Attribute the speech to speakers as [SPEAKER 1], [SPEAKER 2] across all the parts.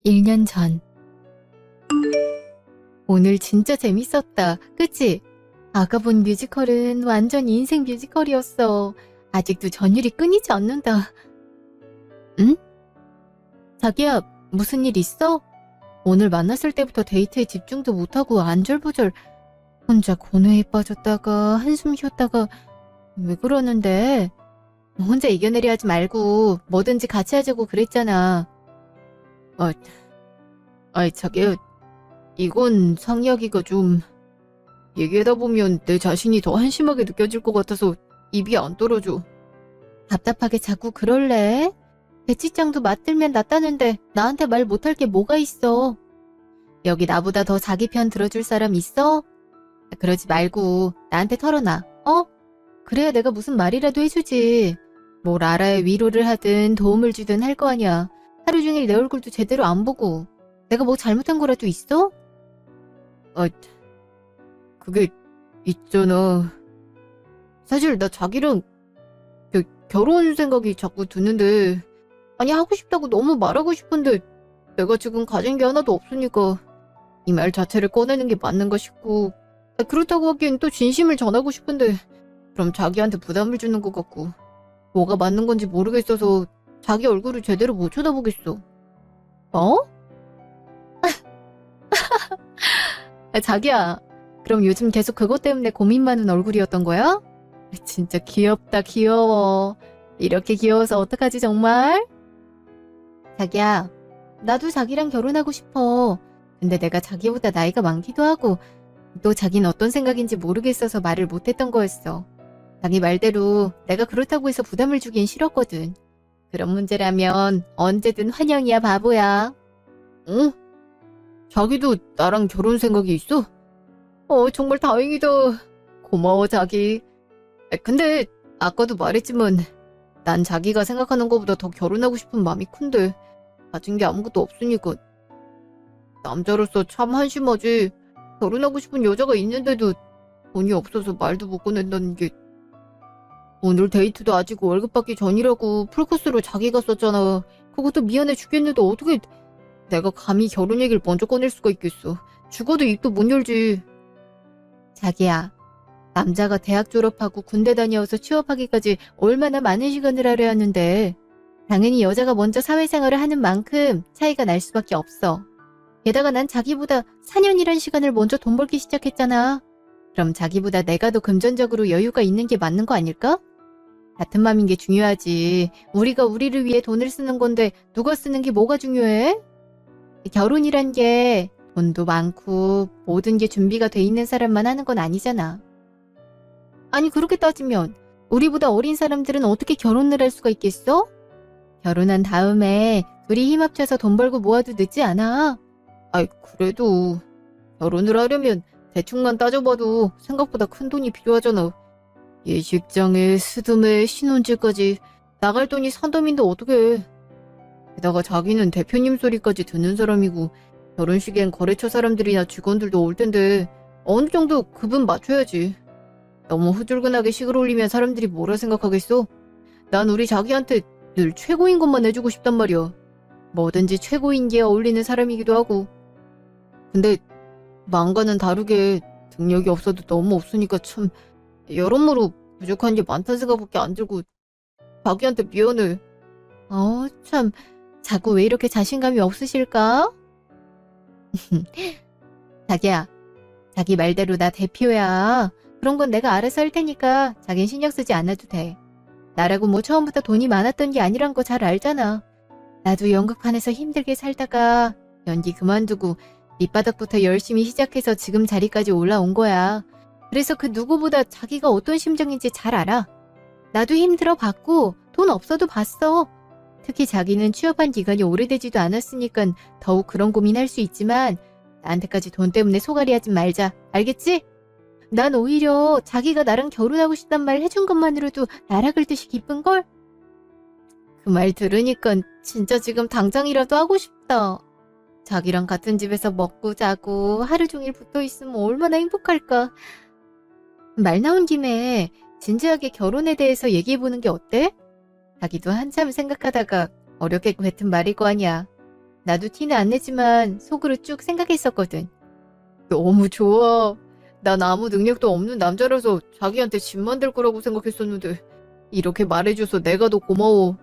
[SPEAKER 1] 1년 전. 오늘 진짜 재밌었다. 그치? 아까 본 뮤지컬은 완전 인생 뮤지컬이었어. 아직도 전율이 끊이지 않는다. 응? 자기야, 무슨 일 있어? 오늘 만났을 때부터 데이트에 집중도 못하고 안절부절 혼자 고뇌에 빠졌다가 한숨 쉬었다가 왜 그러는데? 혼자 이겨내려 하지 말고 뭐든지 같이 하자고 그랬잖아. 자기야, 이건 상이야기가 좀 얘기하다 보면 내 자신이 더 한심하게 느껴질 것 같아서 입이 안 떨어져. 답답하게 자꾸 그럴래? 배치장도 맞들면 낫다는데 나한테 말 못할 게 뭐가 있어? 여기 나보다 더 자기 편 들어줄 사람 있어? 그러지 말고 나한테 털어놔. 어? 그래야 내가 무슨 말이라도 해주지. 뭘 알아야 위로를 하든 도움을 주든 할 거 아니야. 하루 종일 내 얼굴도 제대로 안 보고. 내가 뭐 잘못한 거라도 있어? 그게 있잖아. 사실 나 자기랑 결혼 생각이 자꾸 드는데, 아니 하고 싶다고 너무 말하고 싶은데 내가 지금 가진 게 하나도 없으니까 이 말 자체를 꺼내는 게 맞는가 싶고, 그렇다고 하기엔 또 진심을 전하고 싶은데 그럼 자기한테 부담을 주는 것 같고 뭐가 맞는 건지 모르겠어서 자기 얼굴을 제대로 못 쳐다보겠어. 어? 자기야, 그럼 요즘 계속 그것 때문에 고민 많은 얼굴이었던 거야? 진짜 귀엽다, 귀여워. 이렇게 귀여워서 어떡하지, 정말? 자기야, 나도 자기랑 결혼하고 싶어. 근데 내가 자기보다 나이가 많기도 하고 또 자기는 어떤 생각인지 모르겠어서 말을 못했던 거였어. 자기 말대로 내가 그렇다고 해서 부담을 주긴 싫었거든. 그런 문제라면 언제든 환영이야, 바보야. 응? 자기도 나랑 결혼 생각이 있어? 정말 다행이다. 고마워, 자기. 근데 아까도 말했지만 난 자기가 생각하는 것보다 더 결혼하고 싶은 마음이 큰데 가진 게 아무것도 없으니까. 남자로서 참 한심하지. 결혼하고 싶은 여자가 있는데도 돈이 없어서 말도 못 꺼낸다는 게. 오늘 데이트도 아직 월급 받기 전이라고 풀코스로 자기가 썼잖아. 그것도 미안해 죽겠는데 어떻게 내가 감히 결혼 얘기를 먼저 꺼낼 수가 있겠어. 죽어도 입도 못 열지. 자기야, 남자가 대학 졸업하고 군대 다녀와서 취업하기까지 얼마나 많은 시간을 하려 하는데 당연히 여자가 먼저 사회생활을 하는 만큼 차이가 날 수밖에 없어. 게다가 난 자기보다 4년이란 시간을 먼저 돈 벌기 시작했잖아. 그럼 자기보다 내가 더 금전적으로 여유가 있는 게 맞는 거 아닐까? 같은 맘인 게 중요하지. 우리가 우리를 위해 돈을 쓰는 건데 누가 쓰는 게 뭐가 중요해? 결혼이란 게 돈도 많고 모든 게 준비가 돼 있는 사람만 하는 건 아니잖아. 아니 그렇게 따지면 우리보다 어린 사람들은 어떻게 결혼을 할 수가 있겠어? 결혼한 다음에 둘이 힘 합쳐서 돈 벌고 모아도 늦지 않아. 그래도 결혼을 하려면 대충만 따져봐도 생각보다 큰 돈이 필요하잖아. 예식장에 스드메 신혼집까지 나갈 돈이 산더미인데 어떡해. 게다가 자기는 대표님 소리까지 듣는 사람이고 결혼식엔 거래처 사람들이나 직원들도 올 텐데 어느 정도 급은 맞춰야지. 너무 후줄근하게 식을 올리면 사람들이 뭐라 생각하겠어? 난 우리 자기한테 늘 최고인 것만 해주고 싶단 말이야. 뭐든지 최고인 게 어울리는 사람이기도 하고. 근데 망과는 다르게 능력이 없어도 너무 없으니까 참 여러모로 부족한 게 많다는 생각밖에 안 들고 자기한테 미안해. 참 자꾸 왜 이렇게 자신감이 없으실까? 자기야, 자기 말대로 나 대표야. 그런 건 내가 알아서 할 테니까 자긴 신경 쓰지 않아도 돼. 나라고 뭐 처음부터 돈이 많았던 게 아니란 거 잘 알잖아. 나도 연극판에서 힘들게 살다가 연기 그만두고 밑바닥부터 열심히 시작해서 지금 자리까지 올라온 거야. 그래서 그 누구보다 자기가 어떤 심정인지 잘 알아. 나도 힘들어 봤고 돈 없어도 봤어. 특히 자기는 취업한 기간이 오래되지도 않았으니까 더욱 그런 고민할 수 있지만 나한테까지 돈 때문에 소갈이 하지 말자. 알겠지? 난 오히려 자기가 나랑 결혼하고 싶단 말 해준 것만으로도 나라 긁듯이 기쁜걸? 그 말 들으니까 진짜 지금 당장이라도 하고 싶다. 자기랑 같은 집에서 먹고 자고 하루 종일 붙어있으면 얼마나 행복할까. 말 나온 김에 진지하게 결혼에 대해서 얘기해보는 게 어때? 자기도 한참 생각하다가 어렵게 뱉은 말일 거 아니야. 나도 티는 안 내지만 속으로 쭉 생각했었거든. 너무 좋아. 난 아무 능력도 없는 남자라서 자기한테 짐만 될 거라고 생각했었는데 이렇게 말해줘서 내가 더 고마워.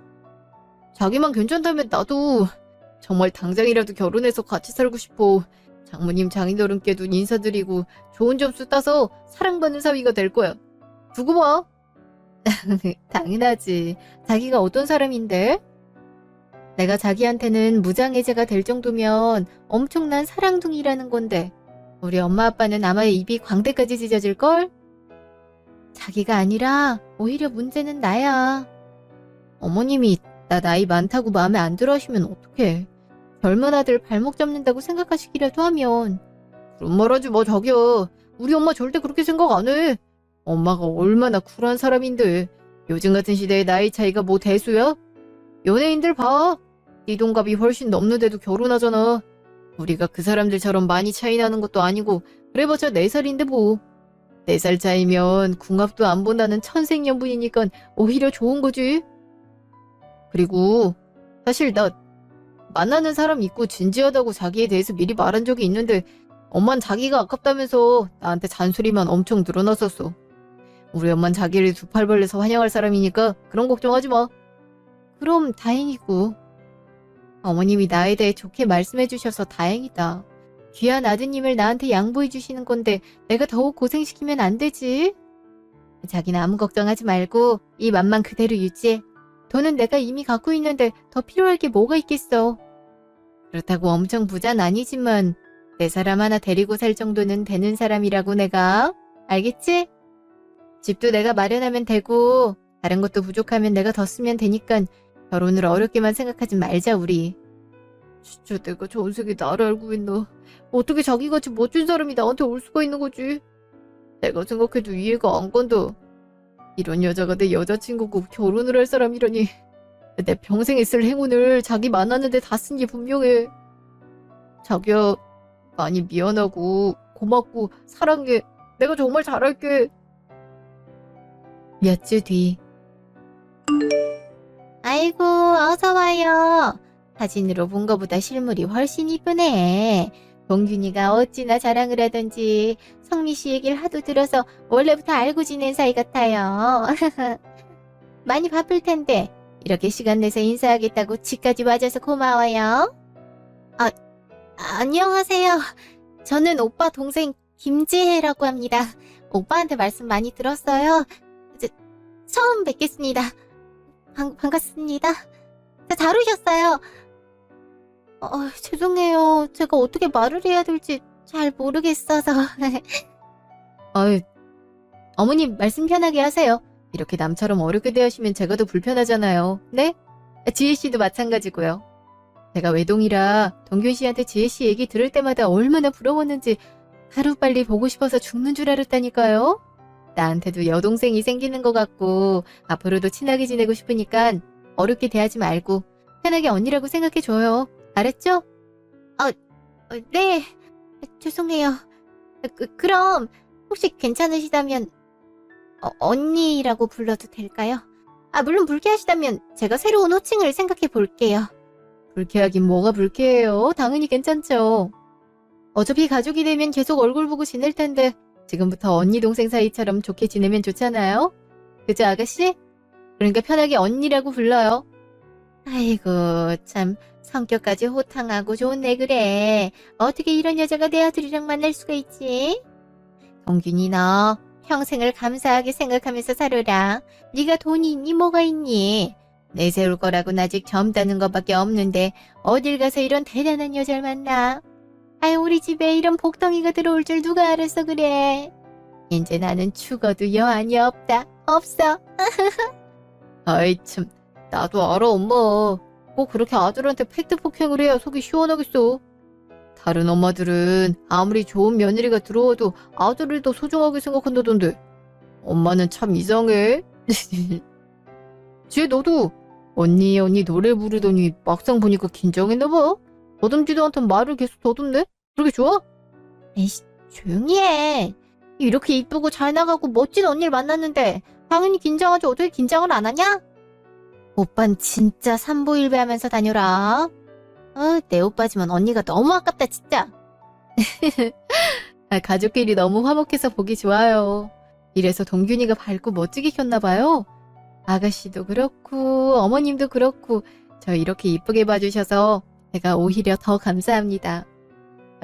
[SPEAKER 1] 자기만 괜찮다면 나도 정말 당장이라도 결혼해서 같이 살고 싶어. 장모님 장인어른께도 인사드리고 좋은 점수 따서 사랑받는 사위가 될 거야. 두고 봐. 당연하지. 자기가 어떤 사람인데? 내가 자기한테는 무장해제가 될 정도면 엄청난 사랑둥이라는 건데 우리 엄마 아빠는 아마 입이 광대까지 찢어질걸? 자기가 아니라 오히려 문제는 나야. 어머님이 나 나이 많다고 마음에 안 들어 하시면 어떡해. 젊은 아들 발목 잡는다고 생각하시기라도 하면. 그런 말 하지 마, 자기야. 우리 엄마 절대 그렇게 생각 안 해. 엄마가 얼마나 쿨한 사람인데. 요즘 같은 시대에 나이 차이가 뭐 대수야? 연예인들 봐. 네 동갑이 훨씬 넘는데도 결혼하잖아. 우리가 그 사람들처럼 많이 차이 나는 것도 아니고 그래봤자 4살인데 뭐. 4살 차이면 궁합도 안 본다는 천생연분이니까 오히려 좋은 거지. 그리고 사실 나 만나는 사람 있고 진지하다고 자기에 대해서 미리 말한 적이 있는데 엄만 자기가 아깝다면서 나한테 잔소리만 엄청 늘어났었어. 우리 엄만 자기를 두 팔 벌려서 환영할 사람이니까 그런 걱정하지 마. 그럼 다행이고. 어머님이 나에 대해 좋게 말씀해 주셔서 다행이다. 귀한 아드님을 나한테 양보해 주시는 건데 내가 더욱 고생시키면 안 되지. 자기는 아무 걱정하지 말고 이 맘만 그대로 유지해. 돈은 내가 이미 갖고 있는데 더 필요할 게 뭐가 있겠어. 그렇다고 엄청 부자는 아니지만 내 사람 하나 데리고 살 정도는 되는 사람이라고 내가. 알겠지? 집도 내가 마련하면 되고 다른 것도 부족하면 내가 더 쓰면 되니까 결혼을 어렵게만 생각하지 말자 우리. 진짜 내가 전 세계 나를 알고 있나. 어떻게 자기같이 멋진 사람이 나한테 올 수가 있는 거지. 내가 생각해도 이해가 안 간다. 이런 여자가 내 여자친구고 결혼을 할 사람이라니. 내 평생에 쓸 행운을 자기 만났는데 다 쓴 게 분명해. 자기야, 많이 미안하고 고맙고 사랑해. 내가 정말 잘할게. 몇 주 뒤. 아이고, 어서 와요. 사진으로 본 거보다 실물이 훨씬 이쁘네. 동균이가 어찌나 자랑을 하던지 성미 씨 얘기를 하도 들어서 원래부터 알고 지낸 사이 같아요. 많이 바쁠 텐데 이렇게 시간 내서 인사하겠다고 집까지 와줘서 고마워요. 안녕하세요. 저는 오빠 동생 김지혜라고 합니다. 오빠한테 말씀 많이 들었어요. 처음 뵙겠습니다. 반갑습니다. 잘 오셨어요. 죄송해요. 제가 어떻게 말을 해야 될지 잘 모르겠어서. 어머님 말씀 편하게 하세요. 이렇게 남처럼 어렵게 대하시면 제가 더 불편하잖아요. 네? 지혜씨도 마찬가지고요. 제가 외동이라 동균씨한테 지혜씨 얘기 들을 때마다 얼마나 부러웠는지 하루빨리 보고 싶어서 죽는 줄 알았다니까요. 나한테도 여동생이 생기는 것 같고 앞으로도 친하게 지내고 싶으니까 어렵게 대하지 말고 편하게 언니라고 생각해줘요. 알았죠? 네. 죄송해요. 그럼 혹시 괜찮으시다면 언니라고 불러도 될까요? 물론 불쾌하시다면 제가 새로운 호칭을 생각해 볼게요. 불쾌하긴 뭐가 불쾌해요. 당연히 괜찮죠. 어차피 가족이 되면 계속 얼굴 보고 지낼 텐데 지금부터 언니 동생 사이처럼 좋게 지내면 좋잖아요? 그죠 아가씨? 그러니까 편하게 언니라고 불러요. 아이고 참 성격까지 호탕하고 좋네 그래. 어떻게 이런 여자가 내 아들이랑 만날 수가 있지? 동균이 너 평생을 감사하게 생각하면서 살아라. 네가 돈이 있니 뭐가 있니? 내세울 거라고는 아직 젊다는 것밖에 없는데 어딜 가서 이런 대단한 여자를 만나. 아유 우리 집에 이런 복덩이가 들어올 줄 누가 알았어 그래. 이제 나는 죽어도 여한이 없다. 없어. 아이 참 나도 알아 엄마. 뭐 그렇게 아들한테 팩트 폭행을 해야 속이 시원하겠어. 다른 엄마들은 아무리 좋은 며느리가 들어와도 아들을 더 소중하게 생각한다던데 엄마는 참 이상해. 지혜 너도 언니 노래 부르더니 막상 보니까 긴장했나봐. 더듬지도 않던 말을 계속 더듬네? 그렇게 좋아? 에이씨 조용히 해. 이렇게 이쁘고 잘 나가고 멋진 언니를 만났는데 당연히 긴장하지 어떻게 긴장을 안 하냐? 오빤 진짜 삼보일배 하면서 다녀라. 내 옷 빠지면 언니가 너무 아깝다, 진짜. 가족끼리 너무 화목해서 보기 좋아요. 이래서 동균이가 밝고 멋지게 켰나봐요. 아가씨도 그렇고 어머님도 그렇고 저 이렇게 이쁘게 봐주셔서 제가 오히려 더 감사합니다.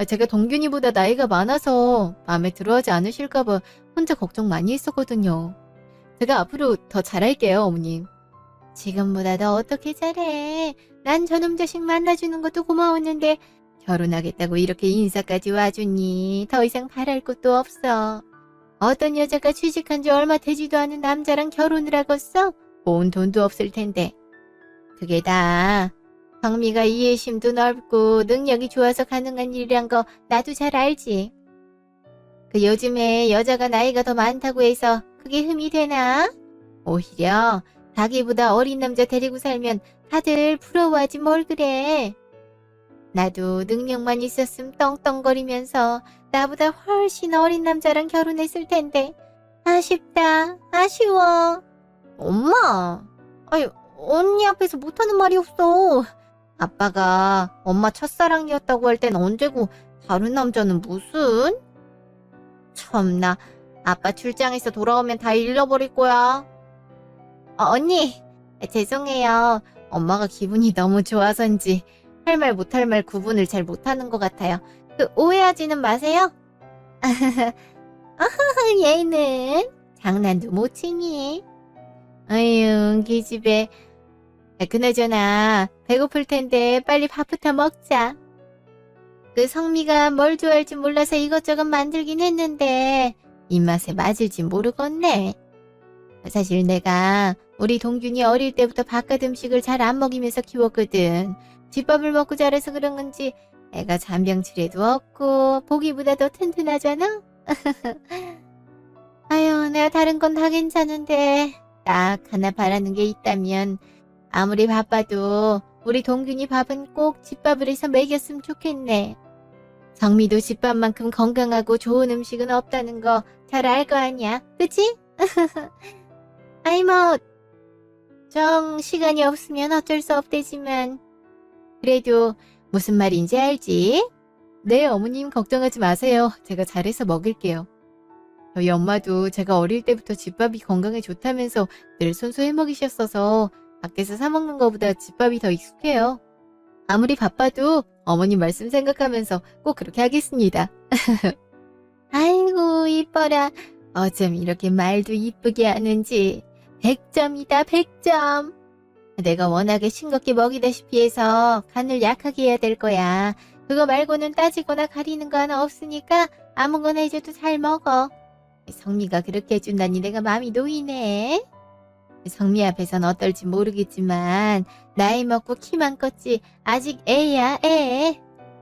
[SPEAKER 1] 제가 동균이보다 나이가 많아서 마음에 들어하지 않으실까봐 혼자 걱정 많이 했었거든요. 제가 앞으로 더 잘할게요, 어머님. 지금보다 더 어떻게 잘해. 난 저놈 자식 만나주는 것도 고마웠는데 결혼하겠다고 이렇게 인사까지 와주니 더 이상 바랄 것도 없어. 어떤 여자가 취직한 지 얼마 되지도 않은 남자랑 결혼을 하겠어? 온 돈도 없을 텐데. 그게 다 성미가 이해심도 넓고 능력이 좋아서 가능한 일이란 거 나도 잘 알지. 그 요즘에 여자가 나이가 더 많다고 해서 그게 흠이 되나? 오히려 자기보다 어린 남자 데리고 살면 다들 부러워하지 뭘 그래. 나도 능력만 있었음 떵떵거리면서 나보다 훨씬 어린 남자랑 결혼했을 텐데 아쉽다. 아쉬워. 엄마. 아니 언니 앞에서 못하는 말이 없어. 아빠가 엄마 첫사랑이었다고 할 땐 언제고 다른 남자는 무슨? 참나. 아빠 출장에서 돌아오면 다 잃어버릴 거야. 언니. 죄송해요. 엄마가 기분이 너무 좋아서인지 할 말 못할 말 구분을 잘 못하는 것 같아요. 오해하지는 마세요. 얘는 장난도 못 치니. 아유, 기집애. 그나저나 배고플 텐데 빨리 밥부터 먹자. 그 성미가 뭘 좋아할지 몰라서 이것저것 만들긴 했는데 입맛에 맞을지 모르겠네. 사실 내가 우리 동균이 어릴 때부터 바깥 음식을 잘 안 먹이면서 키웠거든. 집밥을 먹고 자라서 그런 건지 애가 잔병치레도 없고 보기보다 더 튼튼하잖아? 아유, 내가 다른 건 다 괜찮은데 딱 하나 바라는 게 있다면 아무리 바빠도 우리 동균이 밥은 꼭 집밥을 해서 먹였으면 좋겠네. 성미도 집밥만큼 건강하고 좋은 음식은 없다는 거 잘 알 거 아니야, 그치? 아이 뭐 정 시간이 없으면 어쩔 수 없대지만 그래도 무슨 말인지 알지? 네, 어머님 걱정하지 마세요. 제가 잘해서 먹을게요. 저희 엄마도 제가 어릴 때부터 집밥이 건강에 좋다면서 늘 손수해 먹이셨어서 밖에서 사 먹는 것보다 집밥이 더 익숙해요. 아무리 바빠도 어머님 말씀 생각하면서 꼭 그렇게 하겠습니다. 아이고 이뻐라. 어쩜 이렇게 말도 이쁘게 하는지. 100점이다 100점. 내가 워낙에 싱겁게 먹이다시피 해서 간을 약하게 해야 될 거야. 그거 말고는 따지거나 가리는 거 하나 없으니까 아무거나 해줘도 잘 먹어. 성미가 그렇게 해준다니 내가 마음이 놓이네. 성미 앞에선 어떨지 모르겠지만 나이 먹고 키만 컸지 아직 애야 애.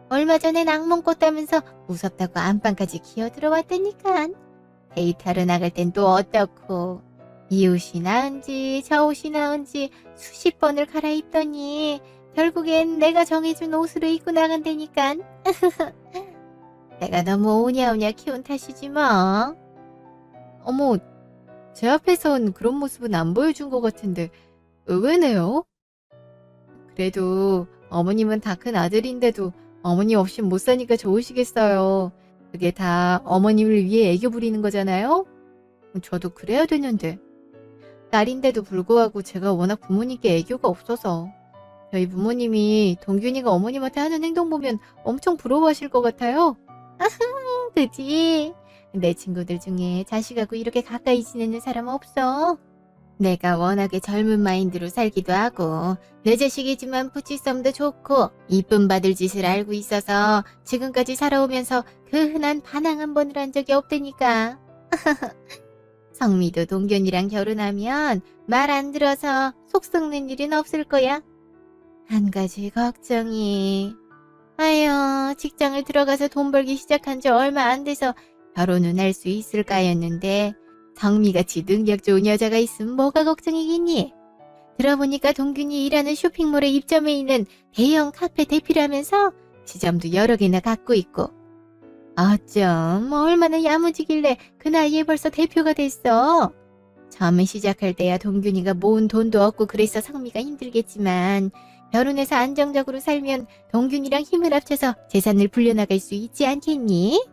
[SPEAKER 1] 얼마 전에 악몽 꿨다면서 무섭다고 안방까지 기어들어왔다니까. 데이트하러 나갈 땐 또 어떻고. 이 옷이 나은지 저 옷이 나은지 수십 번을 갈아입더니 결국엔 내가 정해준 옷으로 입고 나간다니까. 내가 너무 오냐오냐 키운 탓이지 뭐. 어머, 제 앞에선 그런 모습은 안 보여준 것 같은데 의외네요. 그래도 어머님은 다 큰 아들인데도 어머니 없이 못 사니까 좋으시겠어요. 그게 다 어머님을 위해 애교 부리는 거잖아요? 저도 그래야 되는데. 딸인데도 불구하고 제가 워낙 부모님께 애교가 없어서 저희 부모님이 동균이가 어머님한테 하는 행동 보면 엄청 부러워하실 것 같아요. 그치? 내 친구들 중에 자식하고 이렇게 가까이 지내는 사람 없어. 내가 워낙에 젊은 마인드로 살기도 하고 내 자식이지만 부치성도 좋고 이쁨 받을 짓을 알고 있어서 지금까지 살아오면서 그 흔한 반항 한 번을 한 적이 없다니까. 성미도 동균이랑 결혼하면 말 안 들어서 속 썩는 일은 없을 거야. 한 가지 걱정이. 아유, 직장을 들어가서 돈 벌기 시작한 지 얼마 안 돼서 결혼은 할 수 있을까였는데 성미같이 능력 좋은 여자가 있으면 뭐가 걱정이겠니? 들어보니까 동균이 일하는 쇼핑몰에 입점해 있는 대형 카페 대표라면서 지점도 여러 개나 갖고 있고. 어쩜 얼마나 야무지길래 그 나이에 벌써 대표가 됐어. 처음에 시작할 때야 동균이가 모은 돈도 없고 그래서 성미가 힘들겠지만 결혼해서 안정적으로 살면 동균이랑 힘을 합쳐서 재산을 불려나갈 수 있지 않겠니?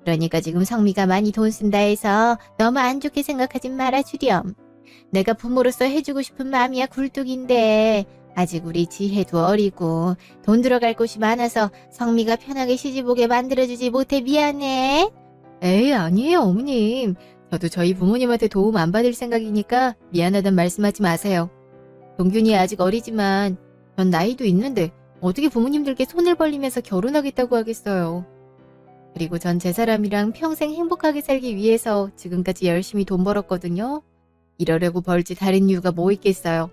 [SPEAKER 1] 그러니까 지금 성미가 많이 돈 쓴다 해서 너무 안 좋게 생각하진 말아주렴. 내가 부모로서 해주고 싶은 마음이야 굴뚝인데 아직 우리 지혜도 어리고 돈 들어갈 곳이 많아서 성미가 편하게 시집오게 만들어주지 못해 미안해. 에이 아니에요 어머님. 저도 저희 부모님한테 도움 안 받을 생각이니까 미안하단 말씀하지 마세요. 동균이 아직 어리지만 전 나이도 있는데 어떻게 부모님들께 손을 벌리면서 결혼하겠다고 하겠어요. 그리고 전 제 사람이랑 평생 행복하게 살기 위해서 지금까지 열심히 돈 벌었거든요. 이러려고 벌지 다른 이유가 뭐 있겠어요.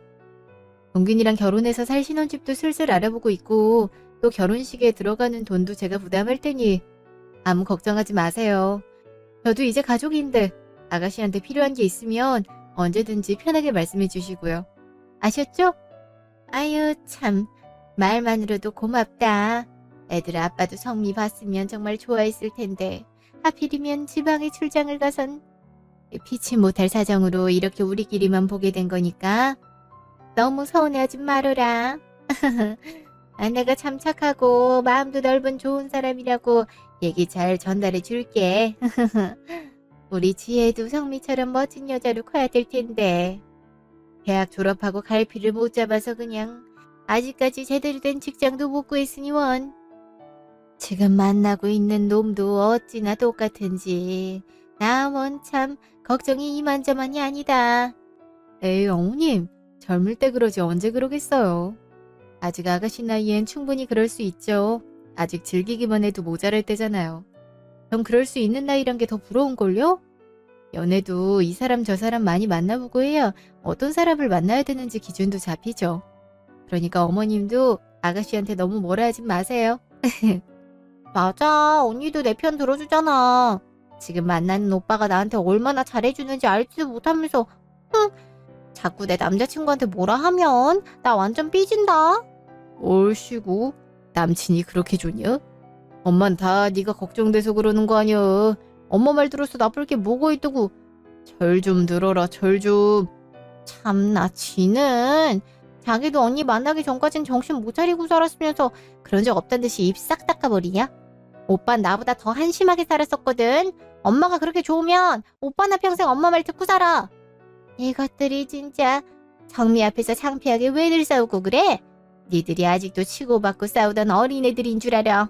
[SPEAKER 1] 동균이랑 결혼해서 살 신혼집도 슬슬 알아보고 있고 또 결혼식에 들어가는 돈도 제가 부담할 테니 아무 걱정하지 마세요. 저도 이제 가족인데 아가씨한테 필요한 게 있으면 언제든지 편하게 말씀해 주시고요. 아셨죠? 아유 참 말만으로도 고맙다. 애들 아빠도 성미 봤으면 정말 좋아했을 텐데 하필이면 지방에 출장을 가선 피치 못할 사정으로 이렇게 우리끼리만 보게 된 거니까 너무 서운해하지 말어라. 아, 내가 참 착하고 마음도 넓은 좋은 사람이라고 얘기 잘 전달해 줄게. 우리 지혜도 성미처럼 멋진 여자로 커야 될 텐데 대학 졸업하고 갈피를 못 잡아서 그냥 아직까지 제대로 된 직장도 못 구했으니 원. 지금 만나고 있는 놈도 어찌나 똑같은지 나 원 참 걱정이 이만저만이 아니다. 에이 어머님 젊을 때 그러지 언제 그러겠어요. 아직 아가씨 나이엔 충분히 그럴 수 있죠. 아직 즐기기만 해도 모자랄 때잖아요. 전 그럴 수 있는 나이란 게 더 부러운걸요? 연애도 이 사람 저 사람 많이 만나보고 해야 어떤 사람을 만나야 되는지 기준도 잡히죠. 그러니까 어머님도 아가씨한테 너무 뭐라 하지 마세요. 맞아. 언니도 내 편 들어주잖아. 지금 만나는 오빠가 나한테 얼마나 잘해주는지 알지도 못하면서 자꾸 내 남자친구한테 뭐라 하면 나 완전 삐진다. 얼씨구 남친이 그렇게 좋냐? 엄만 다 네가 걱정돼서 그러는 거 아니야. 엄마 말 들어서 나쁠 게 뭐가 있다고. 절 좀 들어라 절 좀. 참나 지는 자기도 언니 만나기 전까진 정신 못 차리고 살았으면서 그런 적 없단 듯이 입 싹 닦아버리냐? 오빠는 나보다 더 한심하게 살았었거든. 엄마가 그렇게 좋으면 오빠나 평생 엄마 말 듣고 살아. 이것들이 진짜 성미 앞에서 창피하게 왜들 싸우고 그래? 니들이 아직도 치고받고 싸우던 어린애들인 줄 알아.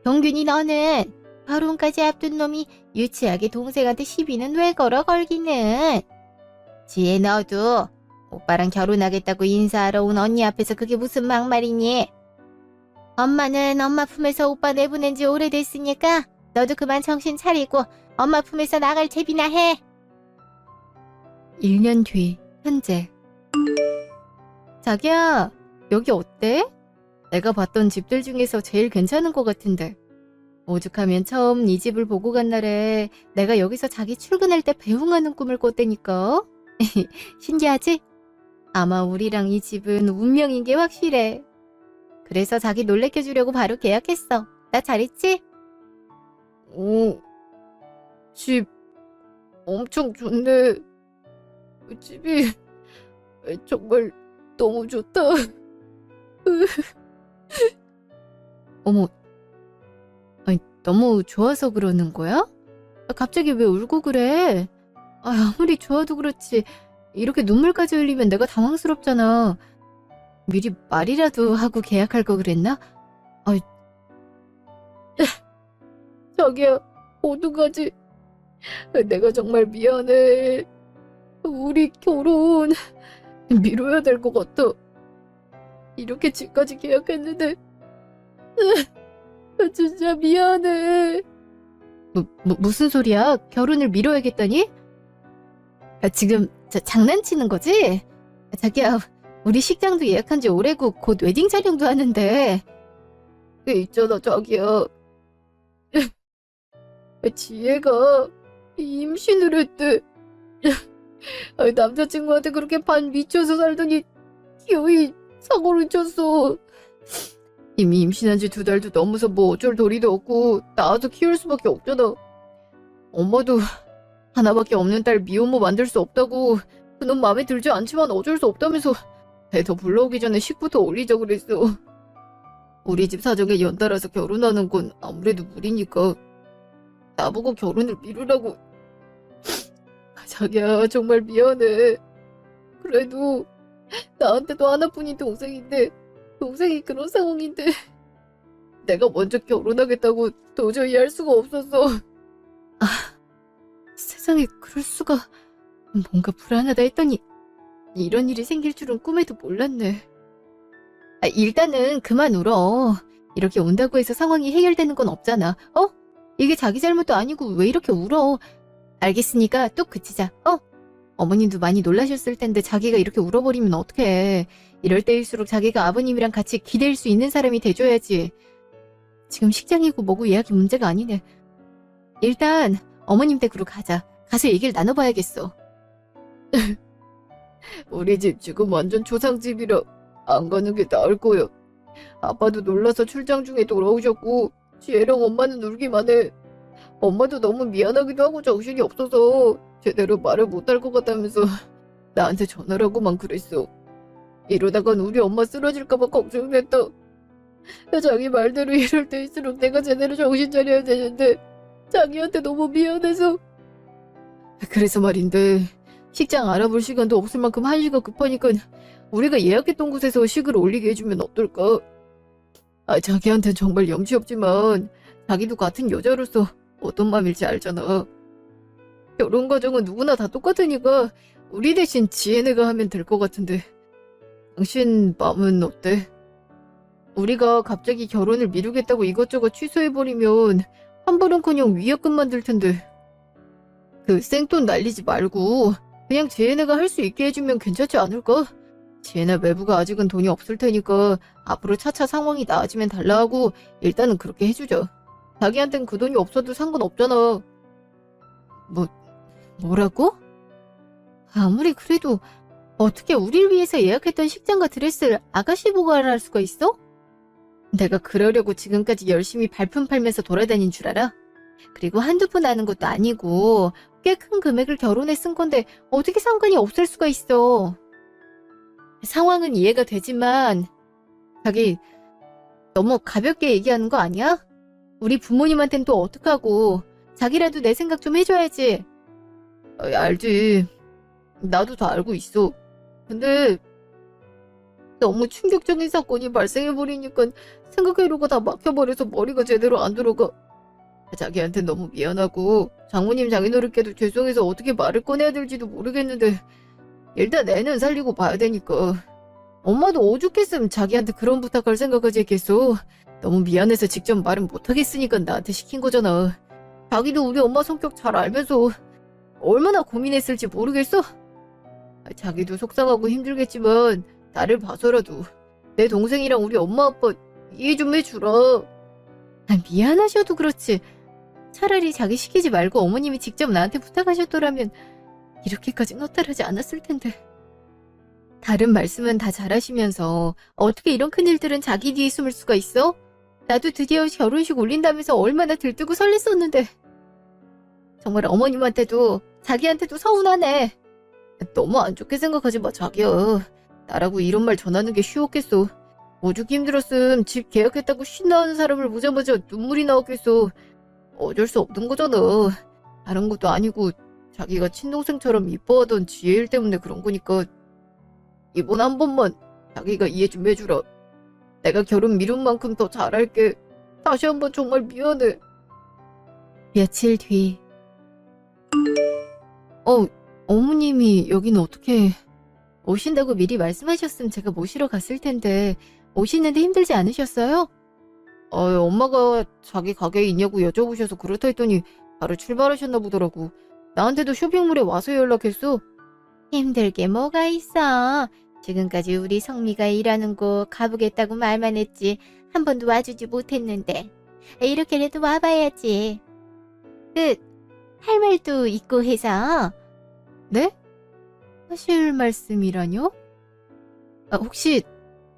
[SPEAKER 1] 동균이 너는 결혼까지 앞둔 놈이 유치하게 동생한테 시비는 왜 걸어 걸기는. 지혜 너도 오빠랑 결혼하겠다고 인사하러 온 언니 앞에서 그게 무슨 막말이니? 엄마는 엄마 품에서 오빠 내보낸 지 오래됐으니까 너도 그만 정신 차리고 엄마 품에서 나갈 채비나 해. 1년 뒤 현재. 자기야 여기 어때? 내가 봤던 집들 중에서 제일 괜찮은 것 같은데. 오죽하면 처음 네 집을 보고 간 날에 내가 여기서 자기 출근할 때 배웅하는 꿈을 꿨다니까. 신기하지? 아마 우리랑 이 집은 운명인 게 확실해. 그래서 자기 놀래켜주려고 바로 계약했어. 나 잘했지? 집 엄청 좋네. 집이 정말 너무 좋다. 어머, 아니, 너무 좋아서 그러는 거야? 갑자기 왜 울고 그래? 아무리 좋아도 그렇지 이렇게 눈물까지 흘리면 내가 당황스럽잖아. 미리 말이라도 하고 계약할 거 그랬나? 자기야, 어떡하지? 내가 정말 미안해. 우리 결혼 미뤄야 될 것 같아. 이렇게 집까지 계약했는데 진짜 미안해. 무슨 소리야? 결혼을 미뤄야겠다니? 지금 장난치는 거지? 자기야, 우리 식장도 예약한 지 오래고 곧 웨딩 촬영도 하는데. 있잖아, 자기야. 지혜가 임신을 했대. 남자친구한테 그렇게 반 미쳐서 살더니 기어이 사고를 쳤어. 이미 임신한 지 2달도 넘어서 뭐 어쩔 도리도 없고 낳아서 키울 수밖에 없잖아. 엄마도 하나밖에 없는 딸 미혼모 만들 수 없다고. 그놈 마음에 들지 않지만 어쩔 수 없다면서 애 더 불러오기 전에 식부터 올리자 그랬어. 우리 집 사정에 연달아서 결혼하는 건 아무래도 무리니까 나보고 결혼을 미루라고. 자기야, 정말 미안해. 그래도 나한테도 하나뿐인 동생인데, 동생이 그런 상황인데 내가 먼저 결혼하겠다고 도저히 할 수가 없었어. 아, 세상에 그럴 수가. 뭔가 불안하다 했더니 이런 일이 생길 줄은 꿈에도 몰랐네. 일단은 그만 울어. 이렇게 운다고 해서 상황이 해결되는 건 없잖아. 이게 자기 잘못도 아니고 왜 이렇게 울어. 알겠으니까 뚝 그치자. 어머님도 많이 놀라셨을 텐데 자기가 이렇게 울어버리면 어떡해. 이럴 때일수록 자기가 아버님이랑 같이 기댈 수 있는 사람이 돼줘야지. 지금 식장이고 뭐고 예약이 문제가 아니네. 일단 어머님 댁으로 가자. 가서 얘기를 나눠봐야겠어. 우리 집 지금 완전 초상집이라 안 가는 게 나을 거야. 아빠도 놀라서 출장 중에 돌아오셨고 지혜랑 엄마는 울기만 해. 엄마도 너무 미안하기도 하고 정신이 없어서 제대로 말을 못할 것 같다면서 나한테 전화라고만 그랬어. 이러다간 우리 엄마 쓰러질까봐 걱정됐다. 자기 말대로 이럴 때일수록 내가 제대로 정신 차려야 되는데 자기한테 너무 미안해서. 그래서 말인데 식장 알아볼 시간도 없을 만큼 한시가 급하니까 우리가 예약했던 곳에서 식을 올리게 해주면 어떨까? 자기한텐 정말 염치 없지만 자기도 같은 여자로서 어떤 마음일지 알잖아. 결혼 과정은 누구나 다 똑같으니까 우리 대신 지혜네가 하면 될 것 같은데 당신 마음은 어때? 우리가 갑자기 결혼을 미루겠다고 이것저것 취소해버리면 환불은커녕 위약금만 들 텐데 그 생돈 날리지 말고 그냥 지혜네가 할 수 있게 해주면 괜찮지 않을까? 지혜네 매부가 아직은 돈이 없을 테니까 앞으로 차차 상황이 나아지면 달라 하고 일단은 그렇게 해주자. 자기한텐 그 돈이 없어도 상관없잖아. 뭐라고? 아무리 그래도 어떻게 우릴 위해서 예약했던 식장과 드레스를 아가씨 보관을 할 수가 있어? 내가 그러려고 지금까지 열심히 발품 팔면서 돌아다닌 줄 알아? 그리고 한두 푼 하는 것도 아니고 꽤 큰 금액을 결혼에 쓴 건데 어떻게 상관이 없을 수가 있어. 상황은 이해가 되지만 자기 너무 가볍게 얘기하는 거 아니야? 우리 부모님한텐 또 어떡하고. 자기라도 내 생각 좀 해줘야지. 알지. 나도 다 알고 있어. 근데 너무 충격적인 사건이 발생해버리니까 생각해놓고 다 막혀버려서 머리가 제대로 안 들어가. 자기한테 너무 미안하고 장모님 장인어른께도 죄송해서 어떻게 말을 꺼내야 될지도 모르겠는데 일단 애는 살리고 봐야 되니까. 엄마도 오죽했으면 자기한테 그런 부탁할 생각까지 했겠어. 너무 미안해서 직접 말은 못하겠으니까 나한테 시킨 거잖아. 자기도 우리 엄마 성격 잘 알면서 얼마나 고민했을지 모르겠어? 자기도 속상하고 힘들겠지만 나를 봐서라도 내 동생이랑 우리 엄마 아빠 이해 좀 해주라. 미안하셔도 그렇지. 차라리 자기 시키지 말고 어머님이 직접 나한테 부탁하셨더라면 이렇게까지 허탈하지 않았을 텐데. 다른 말씀은 다 잘하시면서 어떻게 이런 큰일들은 자기 뒤에 숨을 수가 있어? 나도 드디어 결혼식 올린다면서 얼마나 들뜨고 설렜었는데. 정말 어머님한테도 자기한테도 서운하네. 너무 안 좋게 생각하지 마, 자기야. 나라고 이런 말 전하는 게 쉬웠겠어. 오죽 힘들었음 집 계약했다고 신나하는 사람을 보자마자 눈물이 나왔겠어. 어쩔 수 없는 거잖아. 다른 것도 아니고 자기가 친동생처럼 이뻐하던 지혜일 때문에 그런 거니까 이번 한 번만 자기가 이해 좀 해주라. 내가 결혼 미룬 만큼 더 잘할게. 다시 한 번 정말 미안해. 며칠 뒤. 어머님이 여기는 어떻게 오신다고 미리 말씀하셨으면 제가 모시러 갔을 텐데 오시는데 힘들지 않으셨어요? 엄마가 자기 가게에 있냐고 여쭤보셔서 그렇다 했더니 바로 출발하셨나 보더라고. 나한테도 쇼핑몰에 와서 연락했어. 힘들게 뭐가 있어. 지금까지 우리 성미가 일하는 곳 가보겠다고 말만 했지 한 번도 와주지 못했는데 이렇게라도 와봐야지. 할 말도 있고 해서. 네? 하실 말씀이라뇨? 혹시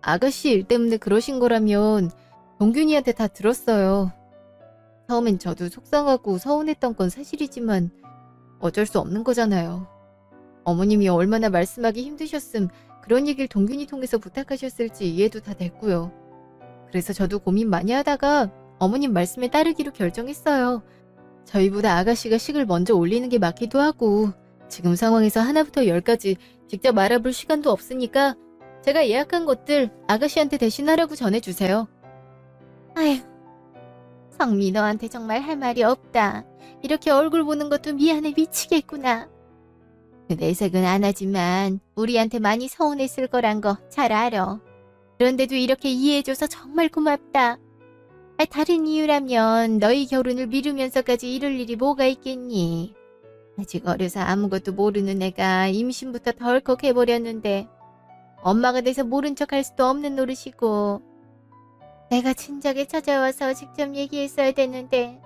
[SPEAKER 1] 아가씨 일 때문에 그러신 거라면 동균이한테 다 들었어요. 처음엔 저도 속상하고 서운했던 건 사실이지만 어쩔 수 없는 거잖아요. 어머님이 얼마나 말씀하기 힘드셨음 그런 얘기를 동균이 통해서 부탁하셨을지 이해도 다 됐고요. 그래서 저도 고민 많이 하다가 어머님 말씀에 따르기로 결정했어요. 저희보다 아가씨가 식을 먼저 올리는 게 맞기도 하고 지금 상황에서 하나부터 열까지 직접 알아볼 시간도 없으니까 제가 예약한 것들 아가씨한테 대신하라고 전해주세요. 아휴, 성미 너한테 정말 할 말이 없다. 이렇게 얼굴 보는 것도 미안해 미치겠구나. 내색은 안 하지만 우리한테 많이 서운했을 거란 거 잘 알아. 그런데도 이렇게 이해해줘서 정말 고맙다. 다른 이유라면 너희 결혼을 미루면서까지 이럴 일이 뭐가 있겠니? 아직 어려서 아무것도 모르는 애가 임신부터 덜컥 해버렸는데 엄마가 돼서 모른 척 할 수도 없는 노릇이고 내가 진작에 찾아와서 직접 얘기했어야 되는데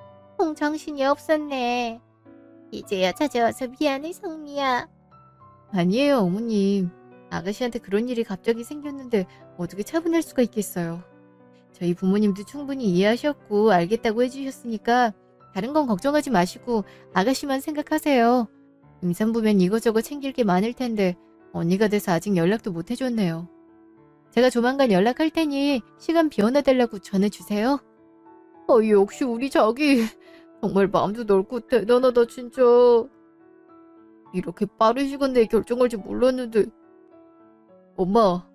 [SPEAKER 1] 정신이 없었네. 이제야 찾아와서 미안해 성미야. 아니에요 어머님. 아가씨한테 그런 일이 갑자기 생겼는데 어떻게 차분할 수가 있겠어요. 저희 부모님도 충분히 이해하셨고 알겠다고 해주셨으니까 다른 건 걱정하지 마시고 아가씨만 생각하세요. 임산부면 이거저거 챙길 게 많을 텐데 언니가 돼서 아직 연락도 못 해줬네요. 제가 조만간 연락할 테니 시간 비워놔달라고 전해주세요. 역시 우리 자기 정말 마음도 넓고 대단하다 진짜. 이렇게 빠른 시간 내에 결정할 줄 몰랐는데. 엄마,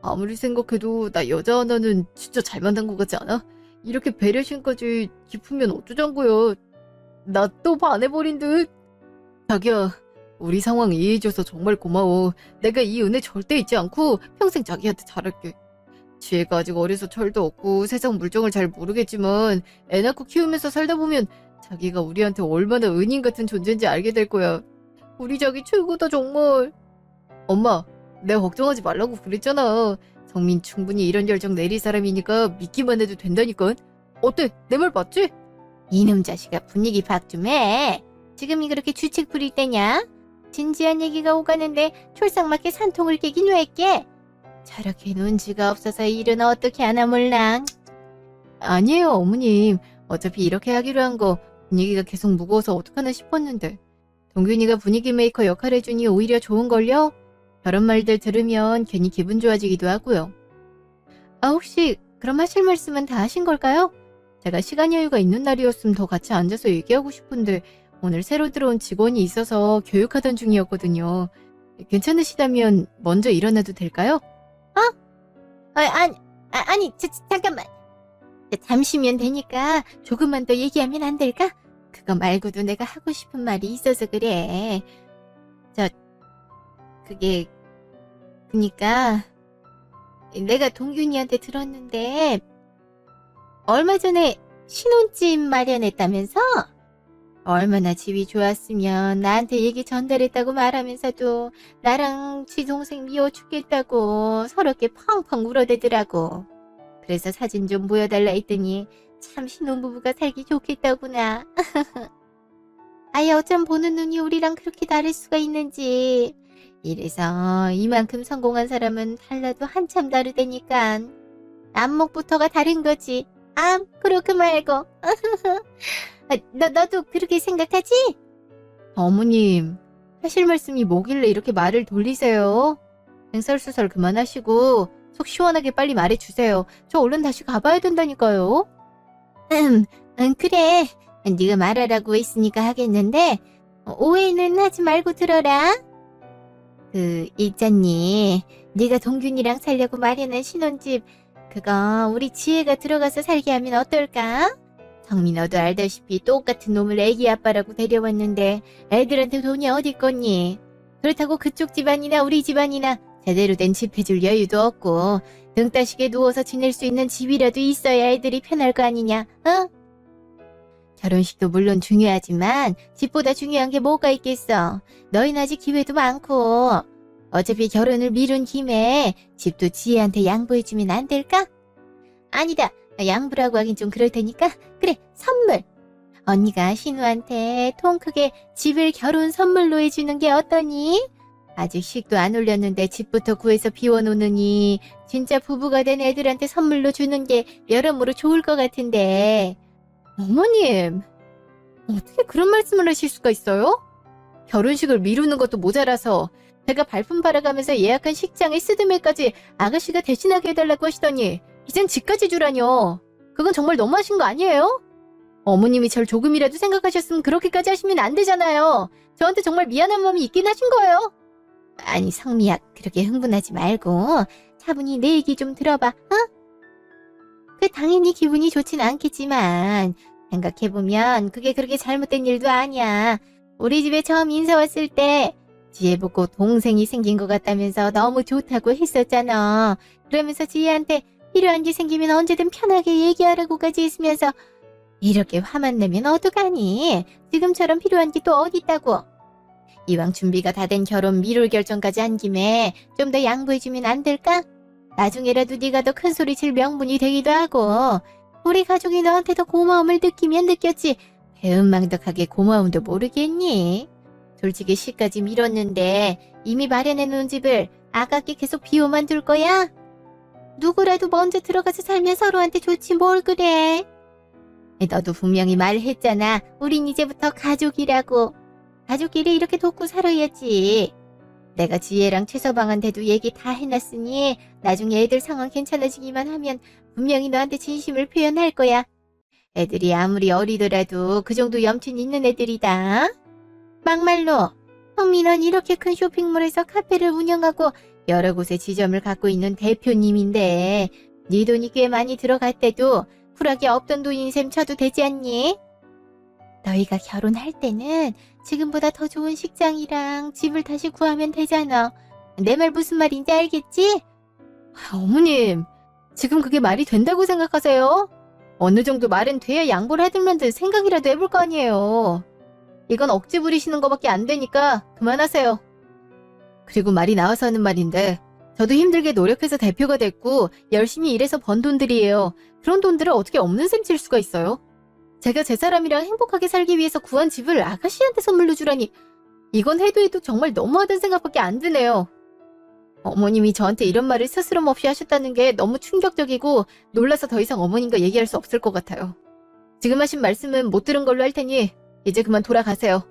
[SPEAKER 1] 아무리 생각해도 나 여자 하나는 진짜 잘 만난 것 같지 않아? 이렇게 배려심까지 깊으면 어쩌자고요. 나 또 반해버린 듯. 자기야, 우리 상황 이해해줘서 정말 고마워. 내가 이 은혜 절대 잊지 않고 평생 자기한테 잘할게. 지혜가 아직 어려서 철도 없고 세상 물정을 잘 모르겠지만 애 낳고 키우면서 살다 보면 자기가 우리한테 얼마나 은인 같은 존재인지 알게 될 거야. 우리 자기 최고다 정말. 엄마, 내가 걱정하지 말라고 그랬잖아. 성민 충분히 이런 결정 내릴 사람이니까 믿기만 해도 된다니까. 어때? 내 말 맞지? 이놈 자식아 분위기 파악 좀 해. 지금이 그렇게 주책 부릴 때냐? 진지한 얘기가 오가는데 촐싹맞게 산통을 깨긴 왜 깨? 저렇게 눈치가 없어서 일은 어떻게 하나 몰라. 아니에요 어머님. 어차피 이렇게 하기로 한 거 분위기가 계속 무거워서 어떡하나 싶었는데 동균이가 분위기 메이커 역할 해주니 오히려 좋은걸요? 저런 말들 들으면 괜히 기분 좋아지기도 하고요. 혹시 그럼 하실 말씀은 다 하신 걸까요? 제가 시간 여유가 있는 날이었으면 더 같이 앉아서 얘기하고 싶은데 오늘 새로 들어온 직원이 있어서 교육하던 중이었거든요. 괜찮으시다면 먼저 일어나도 될까요? 아니, 잠깐만. 잠시면 되니까 조금만 더 얘기하면 안 될까? 그거 말고도 내가 하고 싶은 말이 있어서 그래. 그니까 내가 동균이한테 들었는데 얼마 전에 신혼집 마련했다면서? 얼마나 집이 좋았으면 나한테 얘기 전달했다고 말하면서도 나랑 지 동생 미워 죽겠다고 서럽게 펑펑 울어대더라고. 그래서 사진 좀 보여달라 했더니 참 신혼부부가 살기 좋겠다구나. 아예 어쩜 보는 눈이 우리랑 그렇게 다를 수가 있는지. 이래서 이만큼 성공한 사람은 달라도 한참 다르다니까. 안목부터가 다른 거지. 그렇게 말고. 너도 그렇게 생각하지? 어머님, 하실 말씀이 뭐길래 이렇게 말을 돌리세요? 횡설수설 그만하시고 속 시원하게 빨리 말해주세요. 저 얼른 다시 가봐야 된다니까요. 그래. 네가 말하라고 했으니까 하겠는데 오해는 하지 말고 들어라. 있잖니. 네가 동균이랑 살려고 마련한 신혼집 그거 우리 지혜가 들어가서 살게 하면 어떨까? 성미 너도 알다시피 똑같은 놈을 애기 아빠라고 데려왔는데 애들한테 돈이 어디 있겠니? 그렇다고 그쪽 집안이나 우리 집안이나 제대로 된 집 해줄 여유도 없고 등 따시게 누워서 지낼 수 있는 집이라도 있어야 애들이 편할 거 아니냐? 결혼식도 물론 중요하지만 집보다 중요한 게 뭐가 있겠어. 너희는 아직 기회도 많고 어차피 결혼을 미룬 김에 집도 지혜한테 양보해주면 안 될까? 아니다. 양보라고 하긴 좀 그럴 테니까 그래 선물. 언니가 신우한테 통 크게 집을 결혼 선물로 해주는 게 어떠니? 아직 식도 안 올렸는데 집부터 구해서 비워놓느니 진짜 부부가 된 애들한테 선물로 주는 게 여러모로 좋을 것 같은데. 어머님, 어떻게 그런 말씀을 하실 수가 있어요? 결혼식을 미루는 것도 모자라서 제가 발품 팔아가면서 예약한 식장의 스드메까지 아가씨가 대신하게 해달라고 하시더니 이젠 집까지 주라뇨. 그건 정말 너무하신 거 아니에요? 어머님이 절 조금이라도 생각하셨으면 그렇게까지 하시면 안 되잖아요. 저한테 정말 미안한 마음이 있긴 하신 거예요. 아니 성미야, 그렇게 흥분하지 말고 차분히 내 얘기 좀 들어봐. 당연히 기분이 좋진 않겠지만 생각해보면 그게 그렇게 잘못된 일도 아니야. 우리 집에 처음 인사 왔을 때 지혜 보고 동생이 생긴 것 같다면서 너무 좋다고 했었잖아. 그러면서 지혜한테 필요한 게 생기면 언제든 편하게 얘기하라고까지 했으면서 이렇게 화만 내면 어떡하니? 지금처럼 필요한 게 또 어디 있다고? 이왕 준비가 다 된 결혼 미룰 결정까지 한 김에 좀 더 양보해주면 안 될까? 나중에라도 네가 더 큰 소리 칠 명분이 되기도 하고 우리 가족이 너한테 더 고마움을 느끼면 느꼈지 배은망덕하게 고마움도 모르겠니? 솔직히 시까지 미뤘는데 이미 마련해놓은 집을 아깝게 계속 비워만 둘 거야? 누구라도 먼저 들어가서 살면 서로한테 좋지 뭘 그래. 너도 분명히 말했잖아. 우린 이제부터 가족이라고. 가족끼리 이렇게 돕고 살아야지. 내가 지혜랑 최서방한테도 얘기 다 해놨으니 나중에 애들 상황 괜찮아지기만 하면 분명히 너한테 진심을 표현할 거야. 애들이 아무리 어리더라도 그 정도 염치는 있는 애들이다. 막말로 성민은 이렇게 큰 쇼핑몰에서 카페를 운영하고 여러 곳에 지점을 갖고 있는 대표님인데 네 돈이 꽤 많이 들어갈 때도 쿨하게 없던 돈인 셈 쳐도 되지 않니? 너희가 결혼할 때는 지금보다 더 좋은 식장이랑 집을 다시 구하면 되잖아. 내 말 무슨 말인지 알겠지? 어머님, 지금 그게 말이 된다고 생각하세요? 어느 정도 말은 돼야 양보를 해둘 만든 생각이라도 해볼 거 아니에요. 이건 억지 부리시는 거밖에 안 되니까 그만하세요. 그리고 말이 나와서 하는 말인데 저도 힘들게 노력해서 대표가 됐고 열심히 일해서 번 돈들이에요. 그런 돈들을 어떻게 없는 셈 칠 수가 있어요? 제가 제 사람이랑 행복하게 살기 위해서 구한 집을 아가씨한테 선물로 주라니 이건 해도 정말 너무하다는 생각밖에 안 드네요. 어머님이 저한테 이런 말을 스스럼 없이 하셨다는 게 너무 충격적이고 놀라서 더 이상 어머님과 얘기할 수 없을 것 같아요. 지금 하신 말씀은 못 들은 걸로 할 테니 이제 그만 돌아가세요.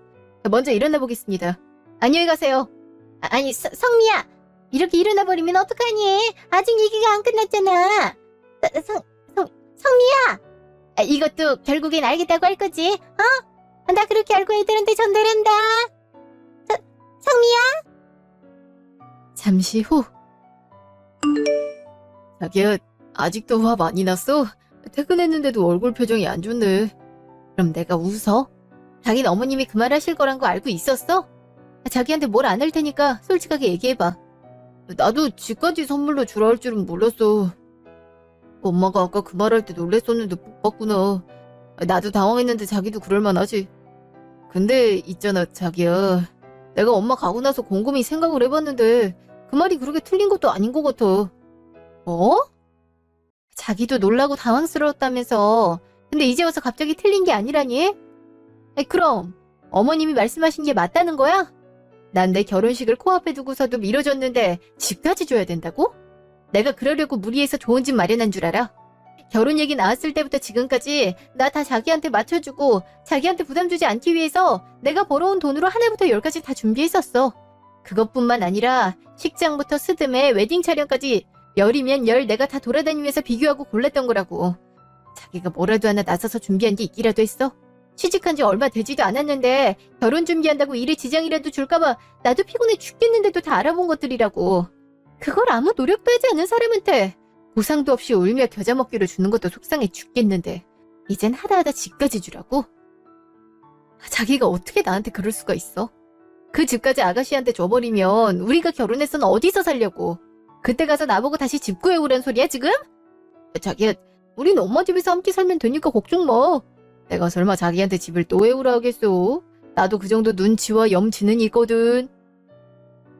[SPEAKER 1] 먼저 일어나 보겠습니다. 안녕히 가세요. 아니 성미야, 이렇게 일어나 버리면 어떡하니? 아직 얘기가 안 끝났잖아. 성미야, 이것도 결국엔 알겠다고 할 거지? 어? 나 그렇게 알고 애들한테 전달한다. 성미야? 잠시 후. 자기야, 아직도 화 많이 났어? 퇴근했는데도 얼굴 표정이 안 좋네. 그럼 내가 웃어? 자기는 어머님이 그 말 하실 거란 거 알고 있었어? 자기한테 뭘 안 할 테니까 솔직하게 얘기해봐. 나도 집까지 선물로 주라 할 줄은 몰랐어. 엄마가 아까 그 말 할 때 놀랬었는데 못 봤구나. 나도 당황했는데 자기도 그럴만하지. 근데 있잖아 자기야. 내가 엄마 가고 나서 곰곰이 생각을 해봤는데 그 말이 그렇게 틀린 것도 아닌 것 같아. 어? 자기도 놀라고 당황스러웠다면서. 근데 이제 와서 갑자기 틀린 게 아니라니? 그럼 어머님이 말씀하신 게 맞다는 거야? 난 내 결혼식을 코앞에 두고서도 미뤄졌는데 집까지 줘야 된다고? 내가 그러려고 무리해서 좋은 집 마련한 줄 알아? 결혼 얘기 나왔을 때부터 지금까지 나 다 자기한테 맞춰주고 자기한테 부담 주지 않기 위해서 내가 벌어온 돈으로 하나부터 열까지 다 준비했었어. 그것뿐만 아니라 식장부터 스드메, 웨딩 촬영까지 열이면 열 내가 다 돌아다니면서 비교하고 골랐던 거라고. 자기가 뭐라도 하나 나서서 준비한 게 있기라도 했어? 취직한 지 얼마 되지도 않았는데 결혼 준비한다고 일에 지장이라도 줄까봐 나도 피곤해 죽겠는데도 다 알아본 것들이라고. 그걸 아무 노력도 하지 않은 사람한테 보상도 없이 울며 겨자 먹기로 주는 것도 속상해 죽겠는데 이젠 하다하다 집까지 주라고? 자기가 어떻게 나한테 그럴 수가 있어? 그 집까지 아가씨한테 줘버리면 우리가 결혼해서는 어디서 살려고? 그때 가서 나보고 다시 집 구해오란 소리야 지금? 자기야, 우린 엄마 집에서 함께 살면 되니까 걱정 마. 내가 설마 자기한테 집을 또 해오라 하겠어? 나도 그 정도 눈치와 염치는 있거든.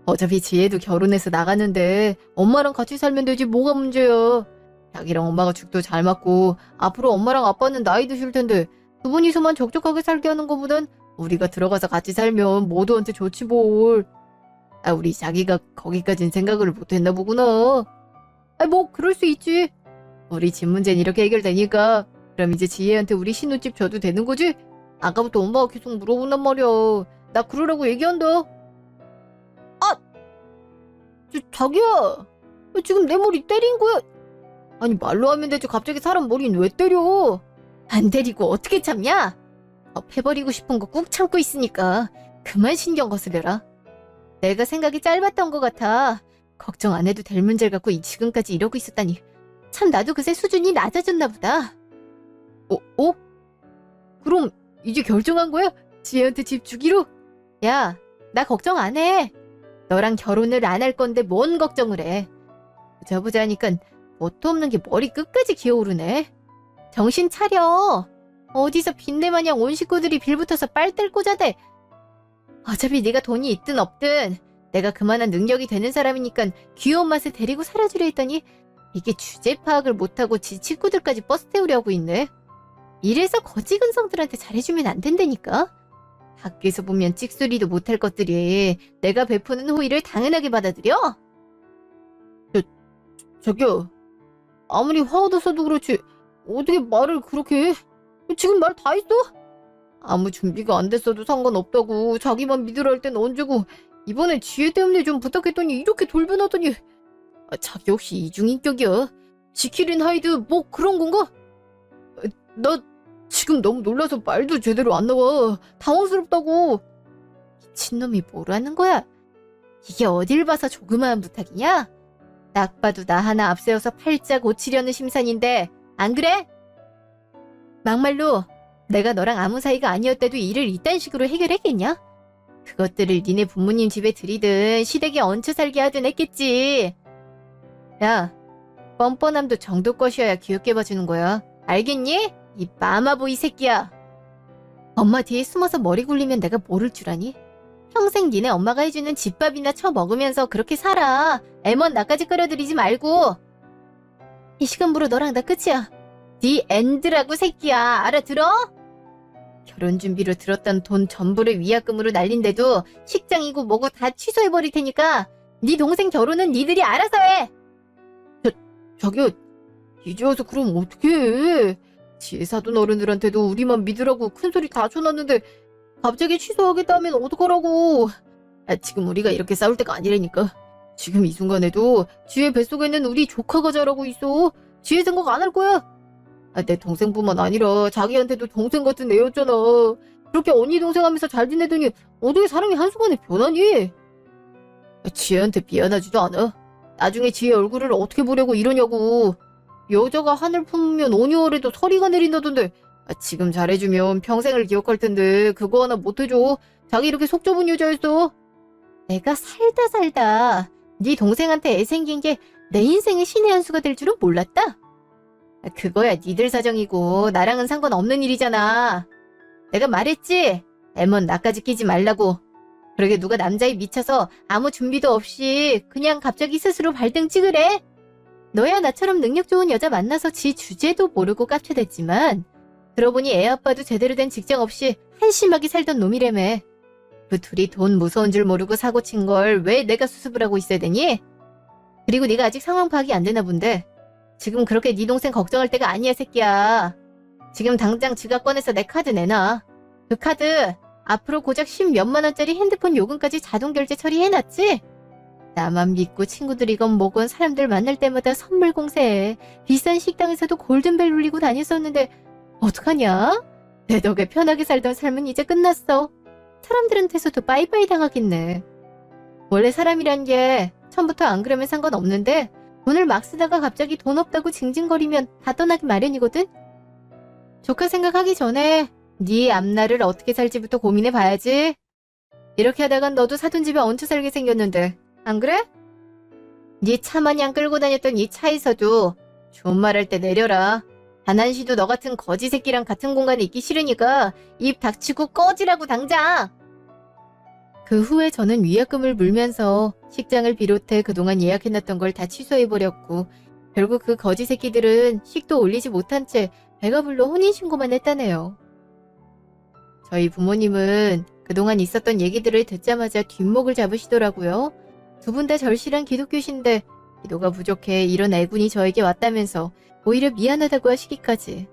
[SPEAKER 1] 어차피 지혜도 결혼해서 나가는데 엄마랑 같이 살면 되지 뭐가 문제야. 자기랑 엄마가 죽도 잘 맞고 앞으로 엄마랑 아빠는 나이 드실 텐데 두 분이서만 적적하게 살게 하는 것보단 우리가 들어가서 같이 살면 모두한테 좋지 뭘. 우리 자기가 거기까진 생각을 못했나 보구나. 뭐 그럴 수 있지. 우리 집 문제는 이렇게 해결되니까 그럼 이제 지혜한테 우리 신혼집 줘도 되는 거지? 아까부터 엄마가 계속 물어본단 말이야. 나 그러라고 얘기한다. 자기야, 지금 내 머리 때린 거야? 아니, 말로 하면 되지 갑자기 사람 머리는 왜 때려? 안 때리고 어떻게 참냐? 패버리고 싶은 거 꾹 참고 있으니까 그만 신경 거슬려라. 내가 생각이 짧았던 것 같아. 걱정 안 해도 될 문제를 갖고 지금까지 이러고 있었다니. 참 나도 그새 수준이 낮아졌나 보다. 어? 그럼 이제 결정한 거야? 지혜한테 집 주기로? 야, 나 걱정 안 해. 너랑 결혼을 안 할 건데 뭔 걱정을 해. 보자 하니까 뭣도 없는 게 머리 끝까지 기어오르네. 정신 차려. 어디서 빈대마냥 온 식구들이 빌붙어서 빨대를 꽂아대. 어차피 네가 돈이 있든 없든 내가 그만한 능력이 되는 사람이니까 귀여운 맛에 데리고 살아주려 했더니 이게 주제 파악을 못하고 지 친구들까지 버스 태우려고 있네. 이래서 거지 근성들한테 잘해주면 안 된다니까. 밖에서 보면 찍소리도 못할 것들이 내가 베푸는 호의를 당연하게 받아들여? 저기요. 아무리 화 얻었어도 그렇지 어떻게 말을 그렇게 해? 지금 말 다 했어? 아무 준비가 안 됐어도 상관없다고 자기만 믿으라 할 땐 언제고 이번에 지혜 때문에 좀 부탁했더니 이렇게 돌변하더니 자기 혹시 이중인격이야? 지킬인 하이드 뭐 그런 건가? 나 지금 너무 놀라서 말도 제대로 안 나와. 당황스럽다고. 미친놈이 뭐라는 거야? 이게 어딜 봐서 조그마한 부탁이냐? 딱 봐도 나 하나 앞세워서 팔자 고치려는 심산인데 안 그래? 막말로 내가 너랑 아무 사이가 아니었대도 일을 이딴 식으로 해결했겠냐? 그것들을 니네 부모님 집에 들이든 시댁에 얹혀 살게 하든 했겠지. 야, 뻔뻔함도 정도껏이어야 귀엽게 봐주는 거야. 알겠니? 이 마마보이 새끼야. 엄마 뒤에 숨어서 머리 굴리면 내가 모를 줄 아니? 평생 니네 엄마가 해주는 집밥이나 처먹으면서 그렇게 살아. 애먼 나까지 끌어들이지 말고. 이 시간부로 너랑 나 끝이야. 디 엔드라고 새끼야. 알아들어? 결혼 준비로 들었던 돈 전부를 위약금으로 날린데도 식장이고 뭐고 다 취소해버릴 테니까 네 동생 결혼은 니들이 알아서 해. 자기야, 이제 와서 그럼 어떡해. 지혜 사돈 어른들한테도 우리만 믿으라고 큰소리 다 쳐놨는데 갑자기 취소하겠다면 어떡하라고. 지금 우리가 이렇게 싸울 때가 아니라니까. 지금 이 순간에도 지혜 뱃속에는 우리 조카가 자라고 있어. 지혜 생각 안 할 거야. 내 동생뿐만 아니라 자기한테도 동생 같은 애였잖아. 그렇게 언니 동생 하면서 잘 지내더니 어떻게 사람이 한순간에 변하니? 지혜한테 미안하지도 않아. 나중에 지혜 얼굴을 어떻게 보려고 이러냐고. 여자가 하늘 품으면 5, 6월에도 서리가 내린다던데 지금 잘해주면 평생을 기억할 텐데 그거 하나 못해줘. 자기 이렇게 속 좁은 여자였어. 내가 살다 네 동생한테 애 생긴 게 내 인생의 신의 한 수가 될 줄은 몰랐다. 그거야 니들 사정이고 나랑은 상관없는 일이잖아. 내가 말했지? 애먼 나까지 끼지 말라고. 그러게 누가 남자에 미쳐서 아무 준비도 없이 그냥 갑자기 스스로 발등 찍으래? 너야 나처럼 능력 좋은 여자 만나서 지 주제도 모르고 깝쳐댔지만 들어보니 애 아빠도 제대로 된 직장 없이 한심하게 살던 놈이라며. 그 둘이 돈 무서운 줄 모르고 사고 친 걸 왜 내가 수습을 하고 있어야 되니? 그리고 네가 아직 상황 파악이 안 되나 본데 지금 그렇게 네 동생 걱정할 때가 아니야 새끼야. 지금 당장 지갑 꺼내서 내 카드 내놔. 그 카드 앞으로 고작 10몇만 원짜리 핸드폰 요금까지 자동 결제 처리해놨지? 나만 믿고 친구들이건 뭐건 사람들 만날 때마다 선물 공세해. 비싼 식당에서도 골든벨 울리고 다녔었는데 어떡하냐? 내 덕에 편하게 살던 삶은 이제 끝났어. 사람들한테서도 빠이빠이 당하겠네. 원래 사람이란 게 처음부터 안 그러면 상관없는데 돈을 막 쓰다가 갑자기 돈 없다고 징징거리면 다 떠나기 마련이거든? 조카 생각하기 전에 네 앞날을 어떻게 살지부터 고민해봐야지. 이렇게 하다간 너도 사돈집에 얹혀 살게 생겼는데 안 그래? 네 차 마냥 끌고 다녔던 이 차에서도 좋은 말 할 때 내려라. 단 한시도 너 같은 거지 새끼랑 같은 공간에 있기 싫으니까 입 닥치고 꺼지라고 당장. 그 후에 저는 위약금을 물면서 식장을 비롯해 그동안 예약해놨던 걸 다 취소해버렸고 결국 그 거지 새끼들은 식도 올리지 못한 채 배가 불러 혼인신고만 했다네요. 저희 부모님은 그동안 있었던 얘기들을 듣자마자 뒷목을 잡으시더라고요. 두 분 다 절실한 기독교신데 기도가 부족해 이런 애군이 저에게 왔다면서 오히려 미안하다고 하시기까지.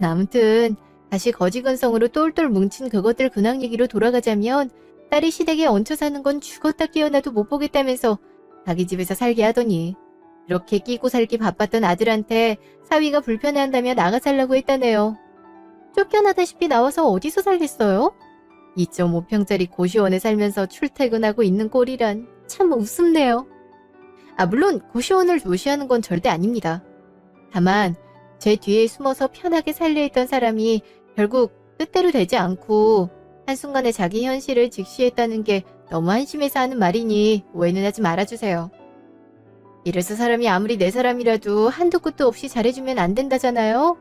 [SPEAKER 1] 아무튼 다시 거지근성으로 똘똘 뭉친 그것들 근황 얘기로 돌아가자면 딸이 시댁에 얹혀 사는 건 죽었다 깨어나도 못 보겠다면서 자기 집에서 살게 하더니 그렇게 끼고 살기 바빴던 아들한테 사위가 불편해한다며 나가 살라고 했다네요. 쫓겨나다시피 나와서 어디서 살겠어요? 2.5평짜리 고시원에 살면서 출퇴근하고 있는 꼴이란 참 우습네요. 물론 고시원을 무시하는 건 절대 아닙니다. 다만 제 뒤에 숨어서 편하게 살려 했던 사람이 결국 뜻대로 되지 않고 한순간에 자기 현실을 직시했다는 게 너무 한심해서 하는 말이니 오해는 하지 말아주세요. 이래서 사람이 아무리 내 사람이라도 한도 끝도 없이 잘해주면 안 된다잖아요?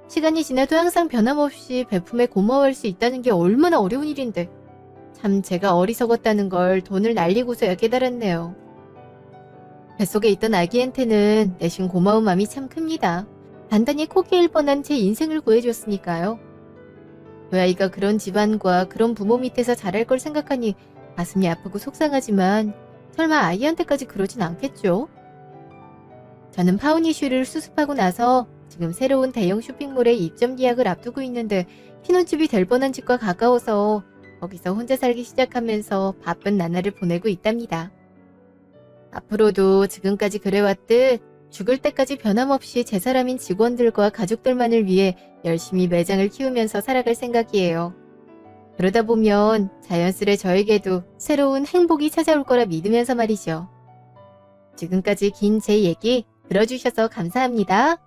[SPEAKER 1] 시간이 지나도 항상 변함없이 베품에 고마워할 수 있다는 게 얼마나 어려운 일인데 참 제가 어리석었다는 걸 돈을 날리고서야 깨달았네요. 뱃속에 있던 아기한테는 내심 고마운 마음이 참 큽니다. 단단히 코끼일 뻔한 제 인생을 구해줬으니까요. 그 아이가 그런 집안과 그런 부모 밑에서 자랄 걸 생각하니 가슴이 아프고 속상하지만 설마 아이한테까지 그러진 않겠죠? 저는 파운 이슈를 수습하고 나서 지금 새로운 대형 쇼핑몰에 입점 계약을 앞두고 있는데 신혼집이 될 뻔한 집과 가까워서 거기서 혼자 살기 시작하면서 바쁜 나날을 보내고 있답니다. 앞으로도 지금까지 그래왔듯 죽을 때까지 변함없이 제 사람인 직원들과 가족들만을 위해 열심히 매장을 키우면서 살아갈 생각이에요. 그러다 보면 자연스레 저에게도 새로운 행복이 찾아올 거라 믿으면서 말이죠. 지금까지 긴 제 얘기 들어주셔서 감사합니다.